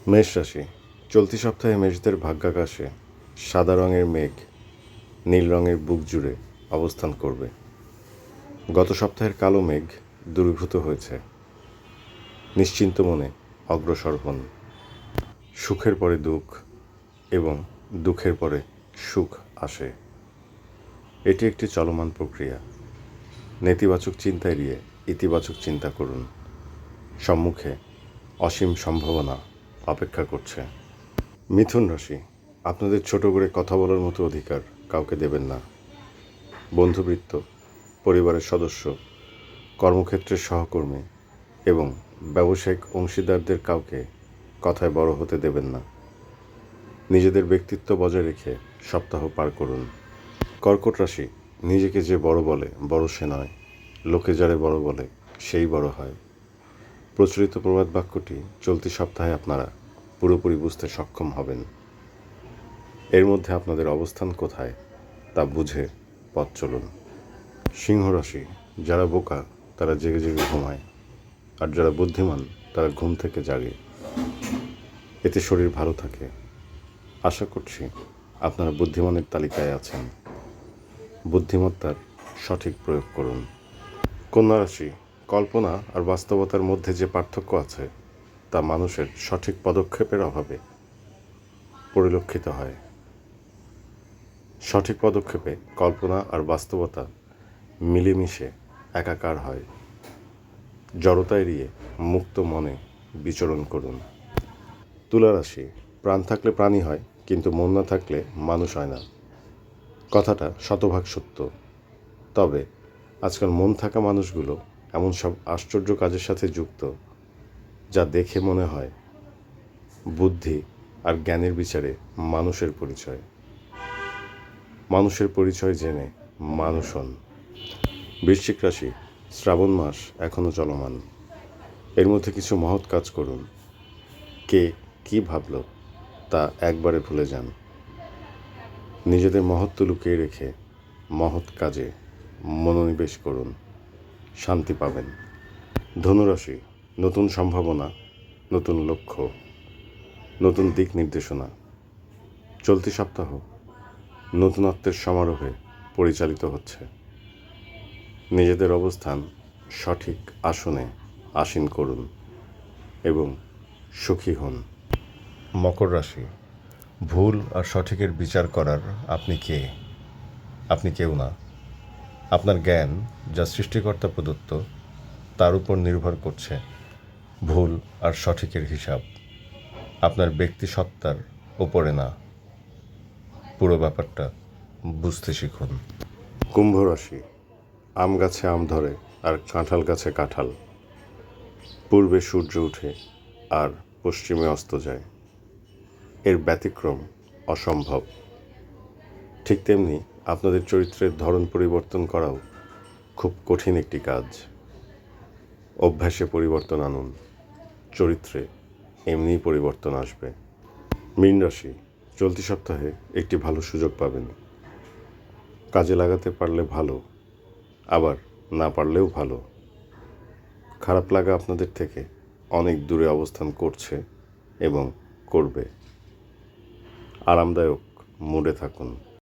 মেষ রাশি। চলতি সপ্তাহে মেষদের ভাগ্যাকাশে সাদা রঙের মেঘ নীল রঙের বুক জুড়ে অবস্থান করবে। গত সপ্তাহের কালো মেঘ দূরীভূত হয়েছে। নিশ্চিন্ত মনে অগ্রসর হন। সুখের পরে দুঃখ এবং দুঃখের পরে সুখ আসে। এটি একটি চলমান প্রক্রিয়া। নেতিবাচক চিন্তা এড়িয়ে ইতিবাচক চিন্তা করুন। সম্মুখে অসীম সম্ভাবনা অপেক্ষা করছে। মিথুন রাশি। আপনাদের ছোট করে কথা বলার মতো অধিকার কাউকে দেবেন না। বন্ধুবৃত্ত, পরিবারের সদস্য, কর্মক্ষেত্রের সহকর্মী এবং ব্যবসায়িক অংশীদারদের কাউকে কথায় বড় হতে দেবেন না। নিজেদের ব্যক্তিত্ব বজায় রেখে সপ্তাহ পার করুন। কর্কট রাশি। নিজেকে যে বড় বলে বড় সে নয়, লোকে যারে বড় বলে সেই বড় হয়। প্রচলিত প্রবাদ বাক্যটি চলতি সপ্তাহে আপনারা পুরোপুরি বুঝতে সক্ষম হবেন। এর মধ্যে আপনাদের অবস্থান কোথায় তা বুঝে পথ চলুন। সিংহ রাশি। যারা বোকা তারা জেগে জেগে ঘুমায়, আর যারা বুদ্ধিমান তারা ঘুম থেকে জাগে। এতে শরীর ভালো থাকে। আশা করছি আপনারা বুদ্ধিমানের তালিকায় আছেন। বুদ্ধিমত্তার সঠিক প্রয়োগ করুন। কন্যা রাশি। কল্পনা আর বাস্তবতার মধ্যে যে পার্থক্য আছে তা মানুষের সঠিক পদক্ষেপের অভাবে পরিলক্ষিত হয়। সঠিক পদক্ষেপে কল্পনা আর বাস্তবতা মিলেমিশে একাকার হয়। জড়তা এড়িয়ে মুক্ত মনে বিচরণ করুন। তুলা রাশি। প্রাণ থাকলে প্রাণী হয়, কিন্তু মন না থাকলে মানুষ হয় না। কথাটা শতভাগ সত্য। তবে আজকাল মন থাকা মানুষগুলো এমন সব আশ্চর্য কাজের সাথে যুক্ত যা দেখে মনে হয় বুদ্ধি আর জ্ঞানের বিচারে মানুষের পরিচয়। মানুষের পরিচয় জেনে মানুষ হন। বৃশ্চিক রাশি। শ্রাবণ মাস এখনও চলমান। এর মধ্যে কিছু মহৎ কাজ করুন। কে কি ভাবল তা একবারে ভুলে যান। নিজেদের মহত্ব লুকিয়ে রেখে মহৎ কাজে মনোনিবেশ করুন। শান্তি পাবেন। ধনুরাশি। নতুন সম্ভাবনা, নতুন লক্ষ্য, নতুন দিক নির্দেশনা। চলতি সপ্তাহ নতুনত্বের সমারোহে পরিচালিত হচ্ছে। নিজেদের অবস্থান সঠিক আসনে আসীন করুন এবং সুখী হন। মকর রাশি। ভুল আর সঠিকের বিচার করার আপনি কে? আপনি কেউ না। আপনার জ্ঞান যা সৃষ্টিকর্তা প্রদত্ত তার উপর নির্ভর করছে ভুল আর সঠিকের হিসাব। আপনার ব্যক্তি সত্তার ওপরে না। পুরো ব্যাপারটা বুঝতে শিখুন। কুম্ভ রাশি। আম গাছে আম ধরে আর কাঁঠাল গাছে কাঁঠাল। পূর্বে সূর্য ওঠে আর পশ্চিমে অস্ত যায়। এর ব্যতিক্রম অসম্ভব। ঠিক তেমনি আপনাদের চরিত্রের ধরন পরিবর্তন করাও খুব কঠিন একটি কাজ। অভ্যাসে পরিবর্তন আনুন, চরিত্রে এমনিই পরিবর্তন আসবে। মীন রাশি। চলতি সপ্তাহে একটি ভালো সুযোগ পাবেন। কাজে লাগাতে পারলে ভালো, আবার না পারলেও ভালো। খারাপ লাগা আপনাদের থেকে অনেক দূরে অবস্থান করছে এবং করবে। আরামদায়ক মুডে থাকুন।